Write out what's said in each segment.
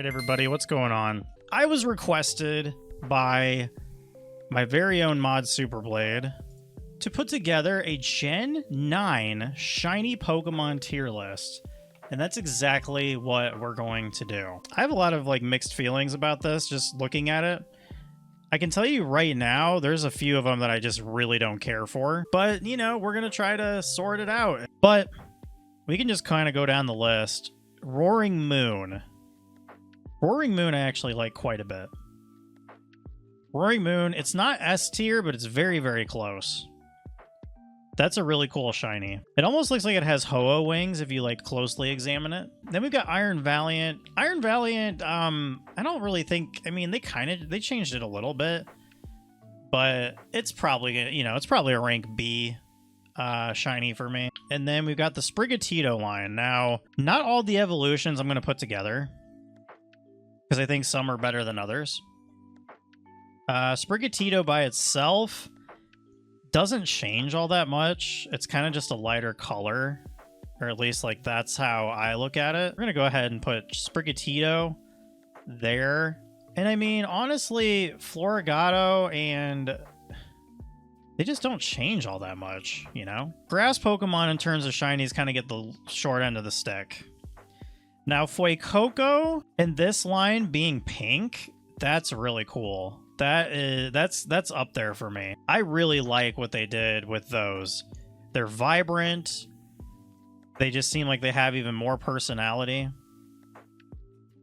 Alright everybody, what's going on? I was requested by my very own mod Superblade to put together a Gen 9 shiny Pokemon tier list. And that's exactly what we're going to do. I have a lot of mixed feelings about this, just looking at it. I can tell you right now, there's a few of them that I just really don't care for. But, you know, we're going to try to sort it out. But we can just kind of go down the list. Roaring Moon. Roaring Moon I actually like quite a bit. Roaring Moon, it's not S tier, but it's very, very close. That's a really cool shiny. It almost looks like it has Ho-Oh wings if you closely examine it. Then we've got Iron Valiant. Iron Valiant, I don't really think, I mean, they changed it a little bit, but it's probably, you know, it's probably a rank B shiny for me. And then we've got the Sprigatito line. Now, not all the evolutions I'm going to put together, because I think some are better than others. Sprigatito by itself doesn't change all that much. It's kind of just a lighter color, or at least that's how I look at it. We're gonna go ahead and put Sprigatito there. And I mean, honestly, Florigato and they just don't change all that much, you know? Grass Pokemon in terms of shinies kind of get the short end of the stick. Now, Fuecoco and this line being pink, that's really cool. That's up there for me. I really like what they did with those. They're vibrant. They just seem like they have even more personality.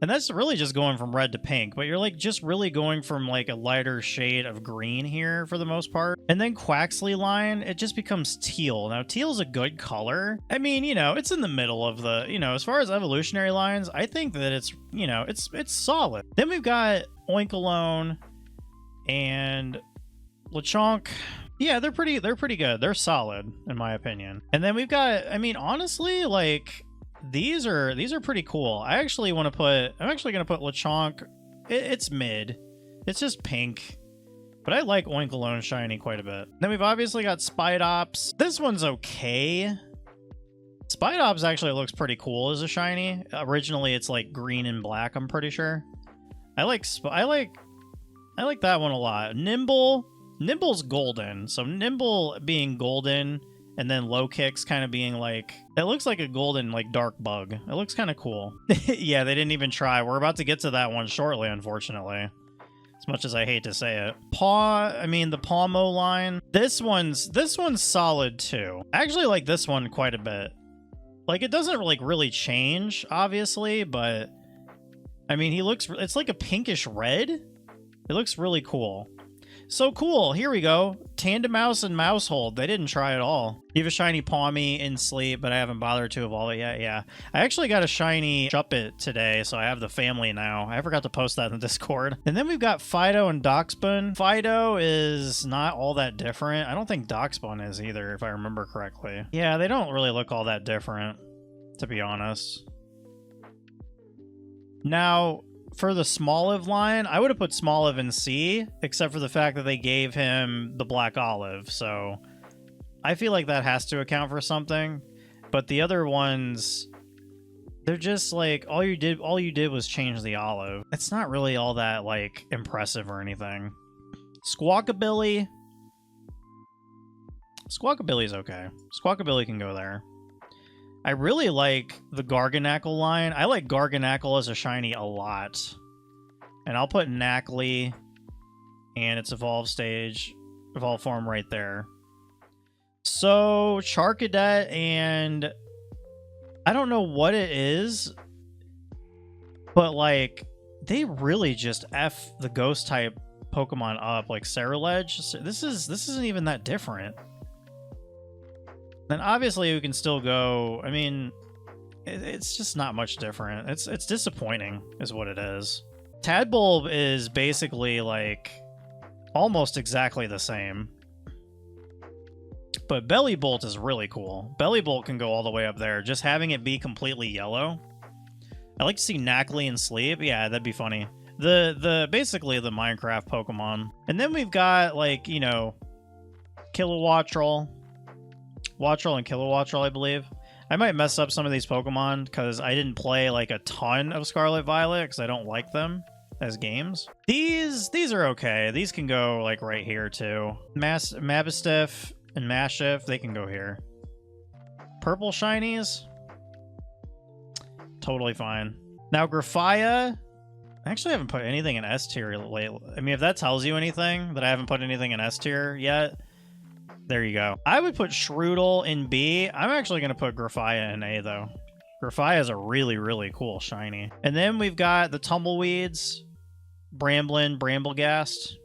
And that's really just going from red to pink, but you're just really going from a lighter shade of green here for the most part. And then Quaxley line, it just becomes teal. Now teal's a good color. I mean, you know, it's in the middle of the, you know, as far as evolutionary lines, I think that it's, you know, it's solid. Then we've got Oinkologne and Lechonk. Yeah, they're pretty good. They're solid in my opinion. And then we've got, I mean, honestly, these are pretty cool. I'm actually going to put Lechonk. It's mid. It's just pink. But I like Oinkologne shiny quite a bit. Then we've obviously got Spidops. This one's okay. Spidops actually looks pretty cool as a shiny. Originally it's green and black, I'm pretty sure. I like that one a lot. Nimble's golden. So Nimble being golden and then low kicks kind of being it looks like a golden dark bug. It looks kind of cool. Yeah, they didn't even try. We're about to get to that one shortly, unfortunately. As much as I hate to say it. The Pawmo line. This one's solid too. I actually like this one quite a bit. It doesn't really change, obviously, but I mean, it's like a pinkish red. It looks really cool. So cool, here we go. Tandemaus and Mousehold. They didn't try at all. You have a shiny Pawmi in sleep, but I haven't bothered to evolve it yet. Yeah. I actually got a shiny Shuppet today, so I have the family now. I forgot to post that in the Discord. And then we've got Fido and Doxbun. Fido is not all that different. I don't think Doxbun is either, if I remember correctly. Yeah, they don't really look all that different, to be honest. Now, for the Smoliv line, I would have put Smoliv in C, except for the fact that they gave him the Black Olive, so I feel like that has to account for something. But the other ones, they're just all you did was change the olive. It's not really all that impressive or anything. Squawkabilly's okay. Squawkabilly can go there. I really like the Garganacl line. I like Garganacl as a shiny a lot. And I'll put Knackley and its evolve form right there. So, Charcadet and I don't know what it is, but they really just F the ghost type Pokemon up, Ceruledge. This isn't even that different. Then obviously we can still go, I mean, it's just not much different. It's disappointing is what it is. Tadbulb is basically almost exactly the same. But Bellybolt is really cool. Bellybolt can go all the way up there. Just having it be completely yellow. I like to see Knackley in sleep. Yeah, that'd be funny. Basically the Minecraft Pokemon. And then we've got you know, Kilowattrel. Wattrel and Kilowattrel, I believe. I might mess up some of these Pokemon because I didn't play like a ton of Scarlet Violet because I don't like them as games. These are okay. These can go like right here too. Mastiff and Mashiff, they can go here. Purple shinies, totally fine. Now Graphia, I actually haven't put anything in S tier lately. I mean, if that tells you anything, that I haven't put anything in S tier yet, there you go. I would put Shoutout in B. I'm actually going to put Graphia in A, though. Graphia is a really, really cool shiny. And then we've got the Tumbleweeds, Bramblin, Bramblegast.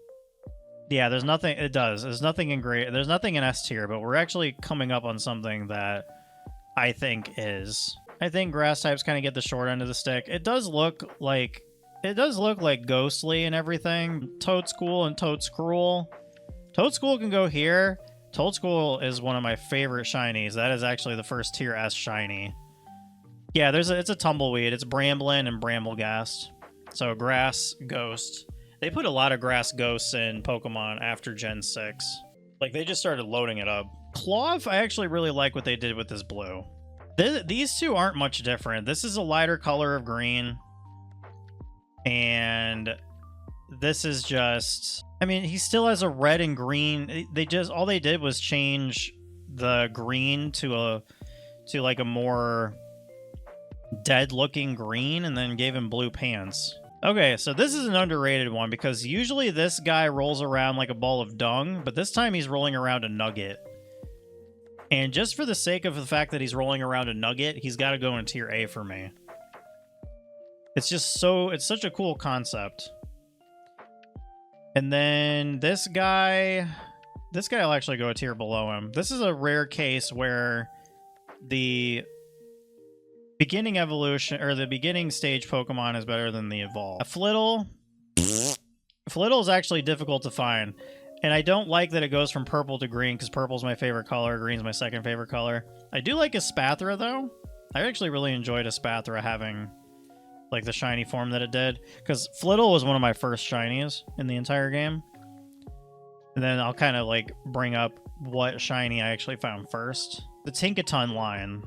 Yeah, there's nothing... It does. There's nothing in great... There's nothing in S tier, but we're actually coming up on something that I think is... I think grass types kind of get the short end of the stick. It does look like... It does look like ghostly and everything. Toadschool and Toadscruel. Toadschool can go here. Toadschool is one of my favorite shinies. That is actually the first tier S shiny. Yeah, it's a Tumbleweed. It's Bramblin and Bramblegast. So grass, ghost. They put a lot of grass ghosts in Pokemon after Gen 6. Like, they just started loading it up. Clove, I actually really like what they did with this blue. These two aren't much different. This is a lighter color of green. And this is just... I mean, he still has a red and green. All they did was change the green to like a more dead-looking green, and then gave him blue pants. Okay, so this is an underrated one, because usually this guy rolls around like a ball of dung, but this time he's rolling around a nugget. And just for the sake of the fact that he's rolling around a nugget, he's got to go in tier A for me. It's just it's such a cool concept. And then this guy will actually go a tier below him. This is a rare case where the beginning evolution, or the beginning stage Pokemon is better than the evolve. A Flittle is actually difficult to find. And I don't like that it goes from purple to green, because purple's my favorite color, green's my second favorite color. I do like Espathra, though. I actually really enjoyed Espathra having... like the shiny form that it did, because Flittle was one of my first shinies in the entire game. And then I'll kind of like bring up what shiny I actually found first. The Tinkaton line,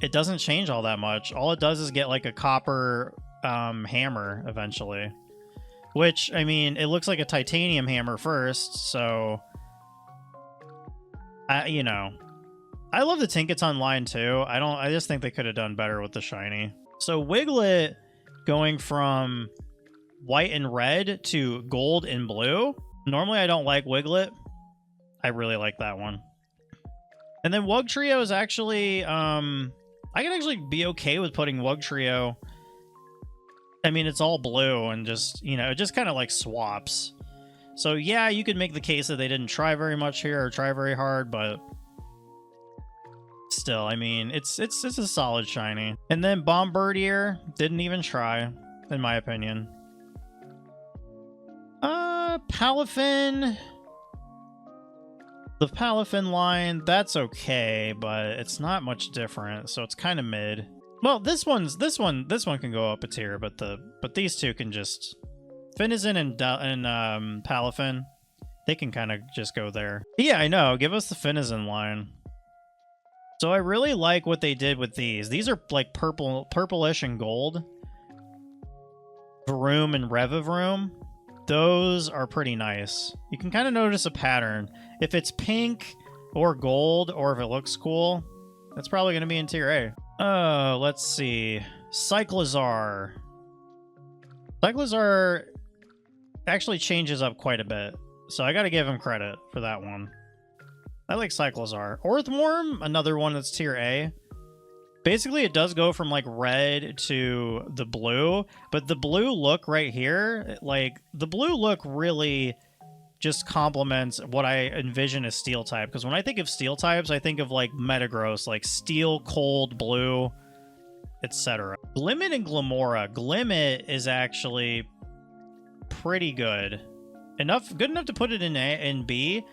it doesn't change all that much. All it does is get like a copper hammer eventually, which, I mean, it looks like a titanium hammer first, so you know, I love the Tinkaton line too. I just think they could have done better with the shiny. So Wiglet going from white and red to gold and blue. Normally I don't like Wiglet. I really like that one. And then Wugtrio is actually... I can actually be okay with putting Wugtrio. I mean, it's all blue and just, you know, it just kind of like swaps. So yeah, you could make the case that they didn't try very much here or try very hard, but... still, I mean, it's a solid shiny. And then Bombirdier didn't even try, in my opinion. Palafin. The Palafin line, that's okay, but it's not much different, so it's kind of mid. Well, this one can go up a tier, but these two can just... Finizen and Palafin, they can kind of just go there. Yeah, I know. Give us the Finizen line. So I really like what they did with these. These are like purplish and gold. Vroom and Revavroom. Those are pretty nice. You can kind of notice a pattern. If it's pink or gold, or if it looks cool, that's probably going to be in tier A. Let's see. Cyclizar. Cyclizar actually changes up quite a bit, so I got to give him credit for that one. I like Cyclizar. Orthworm, another one that's tier A. Basically, it does go from like red to the blue, but the blue look right here, like the blue look really just complements what I envision as steel type. Because when I think of steel types, I think of like Metagross, like steel, cold, blue, etc. Glimmet and Glimmora. Glimmet is actually pretty good. Good enough to put it in A and B.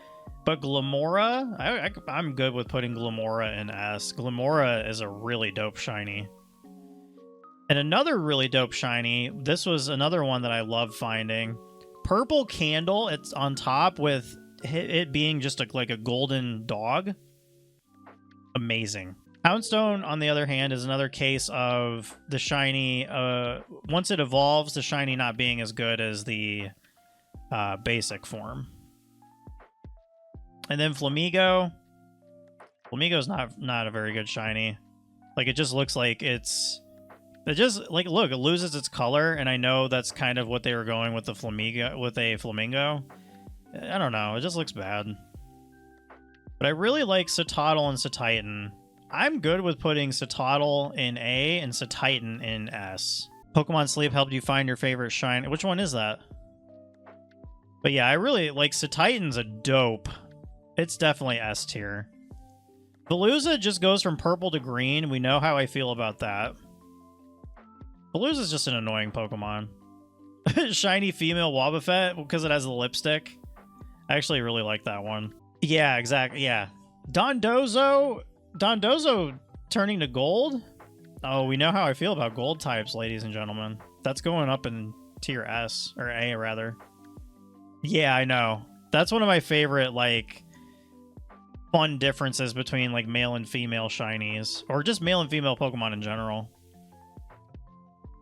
But Glimmora, I'm good with putting Glimmora in S. Glimmora is a really dope shiny. And another really dope shiny, this was another one that I love finding. Purple Candle, it's on top with it being just like a golden dog. Amazing. Houndstone, on the other hand, is another case of the shiny, once it evolves, the shiny not being as good as the basic form. And then Flamigo. Flamigo's not a very good shiny. Like, it just looks like it's... It just, like, look, it loses its color, and I know that's kind of what they were going with the Flamigo, with a Flamingo. I don't know, it just looks bad. But I really like Shoutout and Shoutout. I'm good with putting Shoutout in A and Shoutout in S. Pokemon Sleep helped you find your favorite shine. Which one is that? But yeah, I really like Shoutout's a dope. It's definitely S tier. Veluza just goes from purple to green. We know how I feel about that. Veluza's just an annoying Pokemon. Shiny female Wobbuffet because it has the lipstick. I actually really like that one. Yeah, exactly. Yeah. Dondozo turning to gold? Oh, we know how I feel about gold types, ladies and gentlemen. That's going up in tier S, or A, rather. Yeah, I know. That's one of my favorite, like, fun differences between, like, male and female shinies, or just male and female Pokemon in general.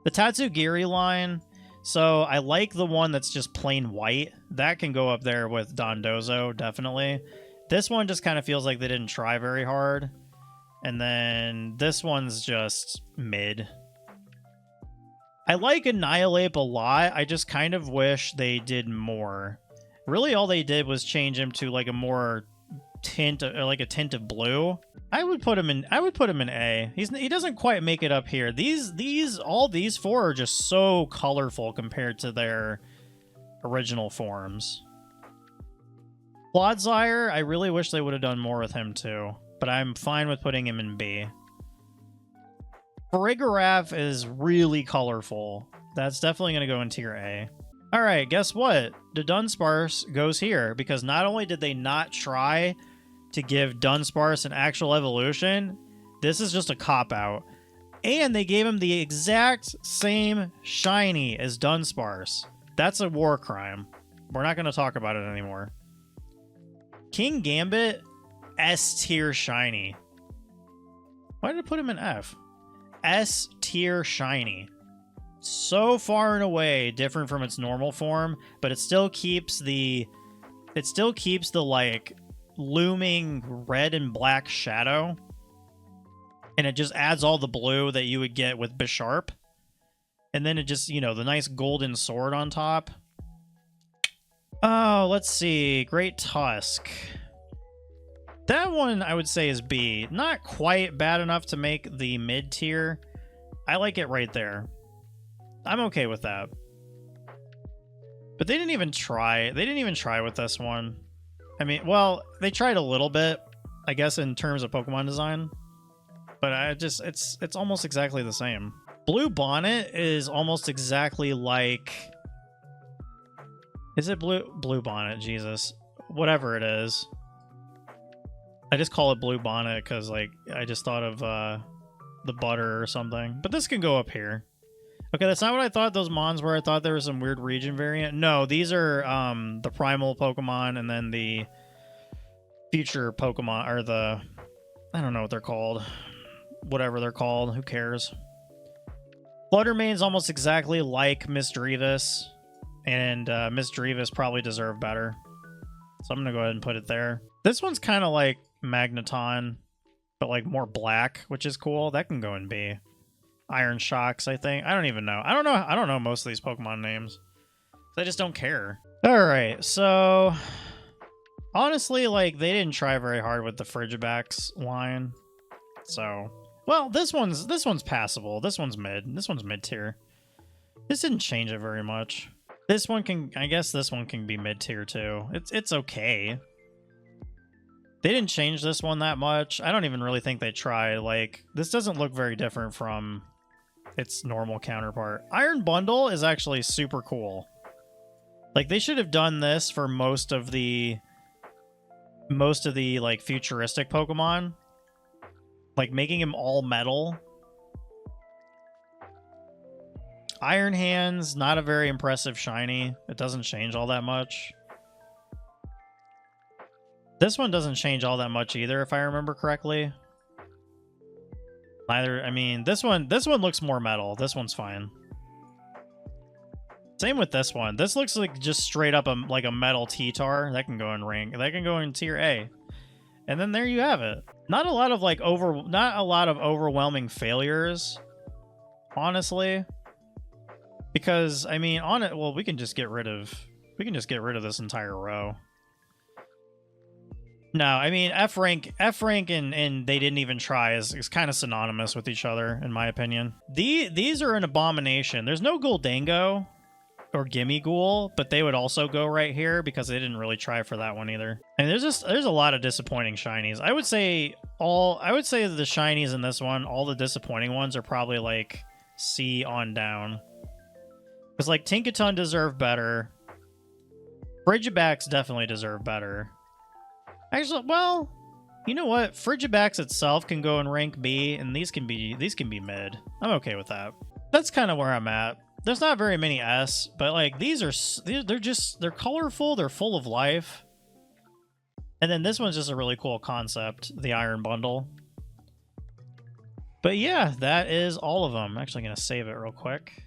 The Tatsugiri line, so I like the one that's just plain white. That can go up there with Dondozo, definitely. This one just kind of feels like they didn't try very hard. And then this one's just mid. I like Annihilate a lot. I just kind of wish they did more. Really, all they did was change him to like a more tint, or like a tint of blue. I would put him in A. He doesn't quite make it up here. All these four are just so colorful compared to their original forms. Clodsire, I really wish they would have done more with him too, but I'm fine with putting him in B. Farigiraf is really colorful. That's definitely going to go in tier A. Alright, guess what? The Dunsparce goes here, because not only did they not try to give Dunsparce an actual evolution, this is just a cop-out. And they gave him the exact same shiny as Dunsparce. That's a war crime. We're not going to talk about it anymore. King Gambit, S tier shiny. Why did I put him in F? S tier shiny. So far and away different from its normal form, but it still keeps the like looming red and black shadow, and it just adds all the blue that you would get with Bisharp, and then it just, you know, the nice golden sword on top. Oh, let's see. Great Tusk. That one I would say is B. Not quite bad enough to make the mid tier. I like it right there. I'm okay with that. But they didn't even try. They didn't even try with this one. I mean, well, they tried a little bit, I guess, in terms of Pokemon design. But it's almost exactly the same. Blue Bonnet is almost exactly like... Is it Blue Bonnet? Jesus. Whatever it is. I just call it Blue Bonnet because, like, I just thought of the butter or something. But this can go up here. Okay, that's not what I thought those Mons were. I thought there was some weird region variant. No, these are the primal Pokemon and then the future Pokemon, or the... I don't know what they're called. Whatever they're called. Who cares? Fluttermane's almost exactly like Miss Drevis. And Miss Drevis probably deserved better. So I'm going to go ahead and put it there. This one's kind of like Magneton, but like more black, which is cool. That can go in B. Iron Shocks, I think. I don't even know. I don't know most of these Pokemon names. I just don't care. Alright, so... Honestly, like, they didn't try very hard with the Frigibax line. So... Well, this one's passable. This one's mid. This one's mid-tier. This didn't change it very much. This one can... I guess this one can be mid-tier, too. It's okay. They didn't change this one that much. I don't even really think they tried. Like, this doesn't look very different from its normal counterpart. Iron Bundle is actually super cool. Like, they should have done this for most of the like futuristic Pokemon. Like making him all metal. Iron Hands, not a very impressive shiny. It doesn't change all that much. This one doesn't change all that much either, if I remember correctly. Neither, I mean, this one looks more metal. This one's fine. Same with this one. This looks like just straight up like a metal T-tar. That can go in rank. That can go in tier A. And then there you have it. Not a lot of like not a lot of overwhelming failures, honestly. Because I mean, on it, well, we can just get rid of this entire row. No, I mean F rank and they didn't even try is kind of synonymous with each other in my opinion. These are an abomination. There's no Guldango or Gimme Ghoul, but they would also go right here because they didn't really try for that one either. And there's a lot of disappointing shinies. I would say the shinies in this one, all the disappointing ones are probably like C on down. Because like Tinkaton deserved better. Frigibax definitely deserve better. Actually, well, you know what? Frigibax itself can go in rank B, and these can be mid. I'm okay with that. That's kind of where I'm at. There's not very many S, but like they're colorful, they're full of life. And then this one's just a really cool concept, the Iron Bundle. But yeah, that is all of them. I'm actually gonna save it real quick.